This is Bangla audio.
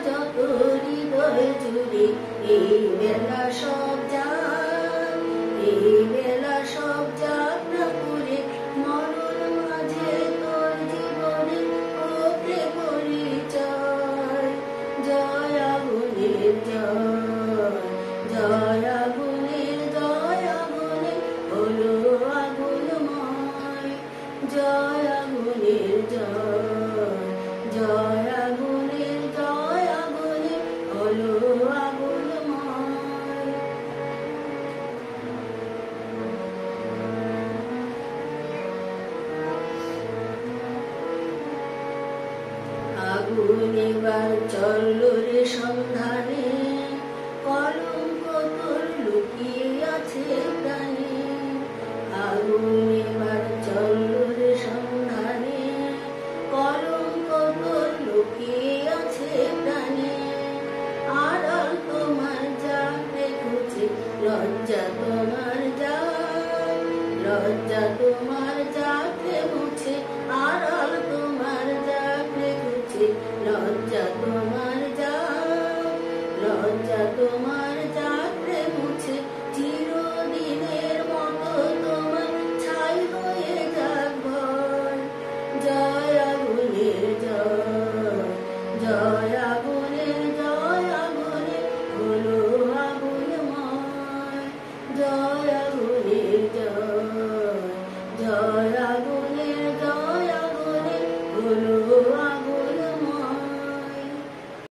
যত হৃদয় জুড়ে এই বেলা সব যাক, এই বেলা সব যাক না করে মরণ মাঝে তোর জীবনে ওকে পরিচয়। জয় আগুনের জয়, জয় আগুনের জয় আগুনের হলো আগুনময়। জয় আগুনের জয়, জয় আগুনের জয় আগুনের হলো আগুনময়। আগুন এবার চলল রে সন্ধানে, কলঙ্ক তোর লুকিয়ে আছে প্রাণে। আগুন এবার চলল রে সন্ধানে, কলঙ্ক তোর লুকিয়ে আছে প্রাণে। আড়াল তোমার যাক রেখেছে, লজ্জা তোমার যাক, লজ্জা তোমার যাক মুছে। আড়াল তোমার যাক রেখেছে, লজ্জা তোমার যাক, লজ্জা তোমার যাক মুছে। চিরদিনের মতো তোমার ছাই হয়ে যাক ভয়। জয় আগুনের জয়, জয় আগুনের জয় আগুনের হলো আগুনময়। জয়